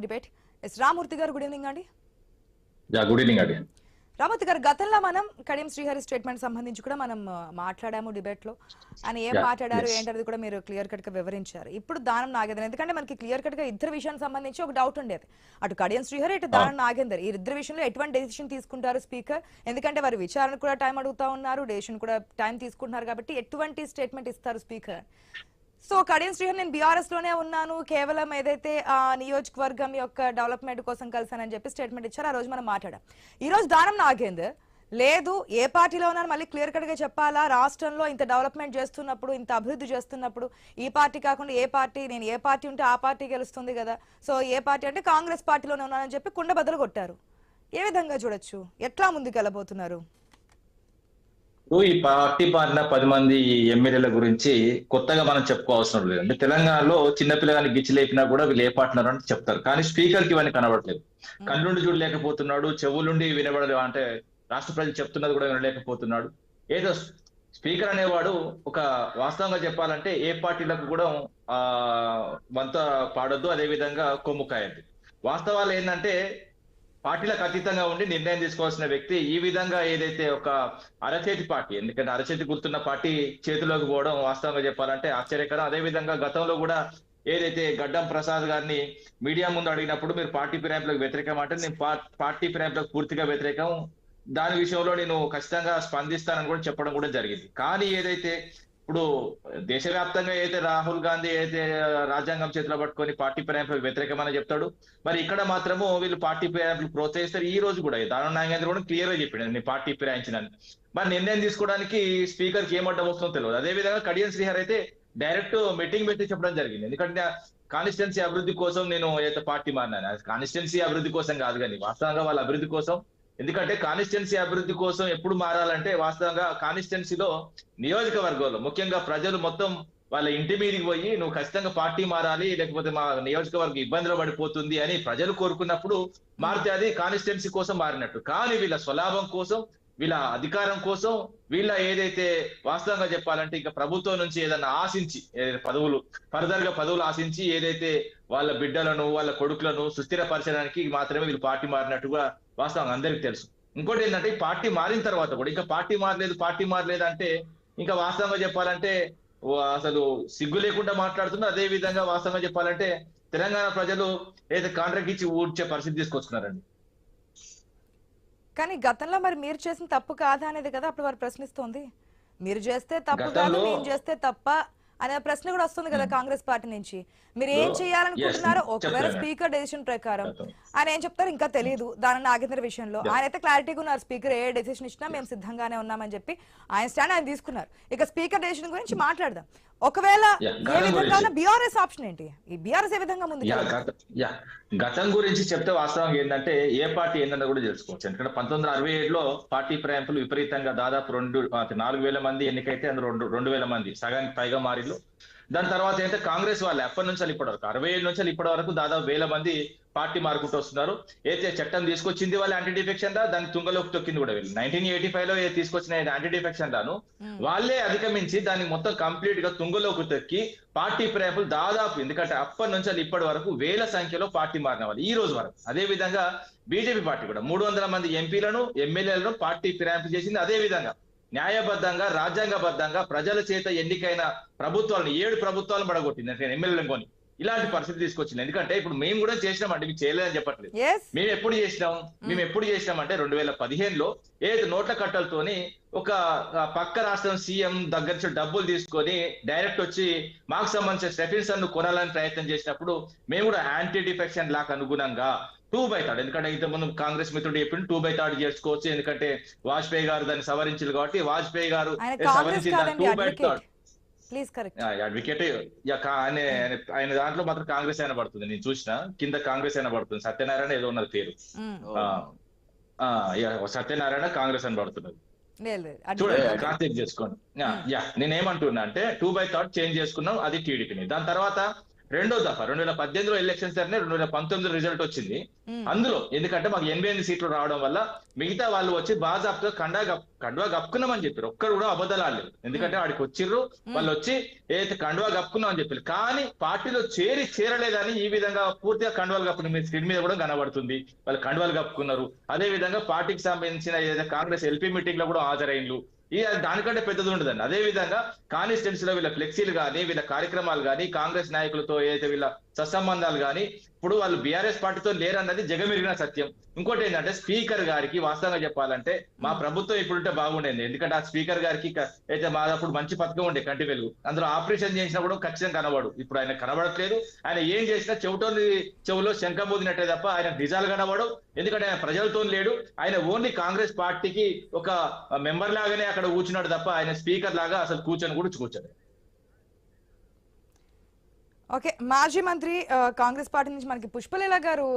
Debate Ramurthy గారు good evening అండి. Good evening అండి. రామూర్తి గారు, గతంలో మనం కడియం శ్రీహరి స్టేట్మెంట్ సంబంధించి కూడా మనం మాట్లాడాము డిబేట్ లో. ఆయన ఏం మాట్లాడారు ఏంటనేది కూడా మీరు క్లియర్ కట్ గా వివరించారు. ఇప్పుడు దానం నాగేందర్, ఎందుకంటే మనకి క్లియర్ కట్ గా ఇద్దరు విషయానికి సంబంధించి ఒక డౌట్ ఉండేది. అటు కడియం శ్రీహరి, ఇటు దానం నాగేందర్, ఈ ఇద్దరు విషయంలో ఎటువంటి డెసిషన్ తీసుకుంటారు స్పీకర్? ఎందుకంటే వారు విచారణ కూడా టైం అడుగుతా ఉన్నారు, డెసిషన్ కూడా టైం తీసుకుంటున్నారు, కాబట్టి ఎటువంటి స్టేట్మెంట్ ఇస్తారు స్పీకర్? సో కడియం శ్రీహరి, నేను బీఆర్ఎస్ లోనే ఉన్నాను, కేవలం ఏదైతే నియోజకవర్గం యొక్క డెవలప్మెంట్ కోసం కలిసానని చెప్పి స్టేట్మెంట్ ఇచ్చారు. ఆ రోజు మనం మాట్లాడాం. ఈ రోజు దానం నాగేందర్ లేదు, ఏ పార్టీలో ఉన్నారు మళ్ళీ క్లియర్ కట్ గా చెప్పాలా, రాష్ట్రంలో ఇంత డెవలప్మెంట్ చేస్తున్నప్పుడు, ఇంత అభివృద్ధి చేస్తున్నప్పుడు ఈ పార్టీ కాకుండా ఏ పార్టీ, నేను ఏ పార్టీ ఉంటే ఆ పార్టీ గెలుస్తుంది కదా, సో ఏ పార్టీ అంటే కాంగ్రెస్ పార్టీలోనే ఉన్నానని చెప్పి కుండ బద్దలు కొట్టారు. ఏ విధంగా చూడొచ్చు, ఎట్లా ముందుకు వెళ్ళబోతున్నారు? ఈ పార్టీ మారిన 10 మంది ఎమ్మెల్యేల గురించి కొత్తగా మనం చెప్పుకోవాల్సిన లేదు. అంటే తెలంగాణలో చిన్నపిల్లగాని గిచ్చి లేపినా కూడా వీళ్ళు ఏ పార్టీనర్ అని చెప్తారు, కానీ స్పీకర్ కి ఇవన్నీ కనబడట్లేదు. కళ్ళుండి చూడలేకపోతున్నాడు, చెవులుండి వినబడలేదు, అంటే రాష్ట్ర ప్రజలు చెప్తున్నది కూడా వినలేకపోతున్నాడు. ఏదో స్పీకర్ అనేవాడు ఒక వాస్తవంగా చెప్పాలంటే ఏ పార్టీలకు కూడా వంత పాడొద్దు, అదే విధంగా కొమ్ము కాయద్దు. వాస్తవాలు ఏంటంటే పార్టీలకు అతీతంగా ఉండి నిర్ణయం తీసుకోవాల్సిన వ్యక్తి ఈ విధంగా ఏదైతే ఒక అరచేతి పార్టీ, ఎందుకంటే అరచేతి గుర్తున్న పార్టీ చేతిలోకి పోవడం వాస్తవంగా చెప్పాలంటే ఆశ్చర్యకరం. అదే విధంగా గతంలో కూడా ఏదైతే గడ్డం ప్రసాద్ గారిని మీడియా ముందు అడిగినప్పుడు మీరు పార్టీ ఫిరాయింపులకు వ్యతిరేకం అంటే, నేను పార్టీ ఫిరాయింపులకు పూర్తిగా వ్యతిరేకం, దాని విషయంలో నేను ఖచ్చితంగా స్పందిస్తానని కూడా చెప్పడం కూడా జరిగింది. కానీ ఏదైతే ఇప్పుడు దేశవ్యాప్తంగా అయితే రాహుల్ గాంధీ అయితే రాజ్యాంగం చేతిలో పట్టుకొని పార్టీ ఫిరాయింపులకు వ్యతిరేకమని చెప్తాడు, మరి ఇక్కడ మాత్రము వీళ్ళు పార్టీ ఫిరాయింపులు ప్రోత్సహిస్తారు. ఈ రోజు కూడా దానం నాగేంద్ర కూడా క్లియర్ గా చెప్పాడు నేను పార్టీ ఫిరాయించినని. మరి నిర్ణయం తీసుకోవడానికి స్పీకర్ కి ఏం అడ్డం వస్తుందో తెలియదు. అదే విధంగా కడియం శ్రీహరి అయితే డైరెక్ట్ మీటింగ్ పెట్టి చెప్పడం జరిగింది. ఎందుకంటే కాన్స్టిట్యున్సీ అభివృద్ధి కోసం నేను ఏదైతే పార్టీ మారినాను, కాన్స్టిట్యున్సీ అభివృద్ధి కోసం కాదు, కానీ వాస్తవంగా వాళ్ళ అభివృద్ధి కోసం. ఎందుకంటే కాన్స్టిట్యున్సీ అభివృద్ధి కోసం ఎప్పుడు మారాలంటే వాస్తవంగా కాన్స్టిట్యున్సీలో నియోజకవర్గంలో ముఖ్యంగా ప్రజలు మొత్తం వాళ్ళ ఇంటి మీదకి పోయి నువ్వు ఖచ్చితంగా పార్టీ మారాలి, లేకపోతే మా నియోజకవర్గం ఇబ్బందిలో పడిపోతుంది అని ప్రజలు కోరుకున్నప్పుడు మారితే అది కాన్స్టిట్యున్సీ కోసం మారినట్టు. కానీ వీళ్ళ స్వలాభం కోసం, వీళ్ళ అధికారం కోసం, వీళ్ళ ఏదైతే వాస్తవంగా చెప్పాలంటే ఇంకా ప్రభుత్వం నుంచి ఏదైనా ఆశించి పదవులు ఫర్దర్ గా పదవులు ఆశించి ఏదైతే వాళ్ళ బిడ్డలను వాళ్ళ కొడుకులను సుస్థిరపరచడానికి మాత్రమే వీళ్ళు పార్టీ మారినట్టుగా వాస్తవంగా అందరికీ తెలుసు. ఇంకోటి ఏంటంటే ఈ పార్టీ మారిన తర్వాత కూడా ఇంకా పార్టీ మారలేదు అంటే ఇంకా వాస్తవంగా చెప్పాలంటే అసలు సిగ్గు లేకుండా మాట్లాడుతున్నారు. అదే విధంగా వాస్తవంగా చెప్పాలంటే తెలంగాణ ప్రజలు ఏదైతే కాంట్రాక్ట్ ఇచ్చి ఊడ్చే పరిస్థితి తీసుకొచ్చుకున్నారండి. కానీ గతంలో మరి మీరు చేసిన తప్పు కాదా అనేది కదా అప్పుడు వారు ప్రశ్నిస్తోంది. మీరు చేస్తే తప్పు కాదు, మేము చేస్తే తప్ప అనే ప్రశ్న కూడా వస్తుంది కదా కాంగ్రెస్ పార్టీ నుంచి. మీరు ఏం చేయాలనుకుంటున్నారో ఒకవేళ స్పీకర్ డెసిషన్ ప్రకారం ఆయన ఏం చెప్తారు ఇంకా తెలియదు. దాని నాగేంద్ర విషయంలో ఆయన అయితే క్లారిటీగా ఉన్నారు, స్పీకర్ ఏ డెసిషన్ ఇచ్చినా మేము సిద్ధంగానే ఉన్నామని చెప్పి ఆయన స్టాండ్ ఆయన తీసుకున్నారు. ఇక స్పీకర్ డెసిషన్ గురించి మాట్లాడదాం. ఒకవేళ ఏ విధంగా బీఆర్ఎస్ ఆప్షన్ ఏంటి, ఈ బీఆర్ఎస్ ఏ విధంగా ముందు గతం గురించి చెప్తే వాస్తవంగా ఏంటంటే ఏ పార్టీ ఏంటన్నా కూడా తెలుసుకోవచ్చు. ఎందుకంటే 1967లో పార్టీ ఫిరాయింపులు విపరీతంగా దాదాపు 4,000 మంది ఎన్నికైతే అందులో 2,000 మంది సగానికి పైగా మారిలు. దాని తర్వాత అయితే కాంగ్రెస్ వాళ్ళు ఎప్పటి నుంచి ఇప్పటి వరకు 67 నుంచి ఇప్పటి వరకు దాదాపు 1,000 మంది పార్టీ మారుకుంటూ వస్తున్నారు. అయితే చట్టం తీసుకొచ్చింది వాళ్ళు యాంటీ డిఫెక్షన్ లా, దాన్ని తుంగలోకి తొక్కింది కూడా వీళ్ళు. 1985లో తీసుకొచ్చిన యాంటీ డిఫెక్షన్ లాను వాళ్ళే అధిగమించి దాన్ని మొత్తం కంప్లీట్ గా తుంగలోకి తొక్కి పార్టీ ఫిరాయింపులు దాదాపు, ఎందుకంటే అప్పటి నుంచి ఇప్పటి వరకు 1,000 సంఖ్యలో పార్టీ మారిన వాళ్ళు ఈ రోజు వరకు. అదే విధంగా బీజేపీ పార్టీ కూడా 300 మంది ఎంపీలను ఎమ్మెల్యేలను పార్టీ ఫిరాయింపు చేసింది. అదే విధంగా న్యాయబద్ధంగా రాజ్యాంగబద్ధంగా ప్రజల చేత ఎన్నికైన ప్రభుత్వాలను 7 ప్రభుత్వాలను పడగొట్టింది, అంటే ఎమ్మెల్యేలను కొని ఇలాంటి పరిస్థితి తీసుకొచ్చింది. ఎందుకంటే ఇప్పుడు మేము కూడా చేసినామంటే మీకు చేయలేదని చెప్పట్లేదు. మేము ఎప్పుడు చేసినాం అంటే 2015లో ఏది నోట్ల కట్టలతోని ఒక పక్క రాష్ట్రం సీఎం దగ్గర నుంచి డబ్బులు తీసుకొని డైరెక్ట్ వచ్చి మాకు సంబంధించిన స్టెఫిన్సన్ ను కొనాలని ప్రయత్నం చేసినప్పుడు మేము కూడా యాంటీ డిఫెక్షన్ లాకు అనుగుణంగా 2/3, ఎందుకంటే ఇంతకుముందు కాంగ్రెస్ మిత్రుడు చెప్పిండు 2/3 చేసుకోవచ్చు, ఎందుకంటే వాజ్పేయి గారు దాన్ని సవరించారు కాబట్టి వాజ్పేయి గారు సవరించి 2/3 అడ్వకేట్ ఆయన దాంట్లో మాత్రం కాంగ్రెస్ అయినా పడుతుంది. నేను చూసిన కింద కాంగ్రెస్ అయినా పడుతుంది, సత్యనారాయణ ఏదో ఉన్నది పేరు, సత్యనారాయణ కాంగ్రెస్ అని పడుతున్నది. చూడండి క్రాస్ చెక్ చేసుకోండి. నేనేమంటున్నా అంటే 2/3 చేంజ్ చేసుకున్నాం, అది టీడీపీని. దాని తర్వాత రెండో దఫా 2018లో ఎలక్షన్స్ జరిగినాయి, 2019 రిజల్ట్ వచ్చింది. అందులో ఎందుకంటే మాకు 88 సీట్లు రావడం వల్ల మిగతా వాళ్ళు వచ్చి బాజాబ్తో కండువా కప్పుకున్నామని చెప్పారు. ఒక్కడు కూడా అబద్ధాలు ఆడలేదు. ఎందుకంటే వాడికి వచ్చిర్రు, వాళ్ళు వచ్చి ఏదైతే కండువా కప్పుకున్నాం అని చెప్పారు. కానీ పార్టీలో చేరలేదని ఈ విధంగా పూర్తిగా కండువాలు కప్పుకున్న మీ స్క్రీన్ మీద కూడా కనబడుతుంది. వాళ్ళు కండువాలు కప్పుకున్నారు. అదే విధంగా పార్టీకి సంబంధించిన ఏదైతే కాంగ్రెస్ ఎల్పీ మీటింగ్ లో కూడా హాజరైన్లు. దానికంటే పెద్దది ఉండదండి. అదే విధంగా కాన్స్టిట్యున్సీ లో వీళ్ళ ఫ్లెక్సీలు కానీ, వీళ్ళ కార్యక్రమాలు కానీ, కాంగ్రెస్ నాయకులతో ఏదైతే వీళ్ళ సత్సంబంధాలు కానీ, ఇప్పుడు వాళ్ళు బీఆర్ఎస్ పార్టీతో లేరన్నది జగమెరిగిన సత్యం. ఇంకోటి ఏంటంటే స్పీకర్ గారికి వాస్తవంగా చెప్పాలంటే మా ప్రభుత్వం ఇప్పుడుంటే బాగుండేది. ఎందుకంటే ఆ స్పీకర్ గారికి అయితే మాదప్పుడు మంచి పథకం ఉండే కంటి వెలుగు. అందులో ఆపరేషన్ చేసినా కూడా ఖచ్చితంగా కనబడు. ఇప్పుడు ఆయన కనబడట్లేదు. ఆయన ఏం చేసినా చెవులో శంఖం ఊదినట్టే తప్ప ఆయన నిజాలు కనబడవు. ఎందుకంటే ఆయన ప్రజలతో లేడు. ఆయన ఓన్లీ కాంగ్రెస్ పార్టీకి ఒక మెంబర్ లాగానే అక్కడ కూర్చున్నాడు తప్ప ఆయన స్పీకర్ లాగా అసలు కూర్చొని కూర్చోడు. ఓకే, మాజీ మంత్రి కాంగ్రెస్ పార్టీ నుంచి మనకి పుష్పలీల గారు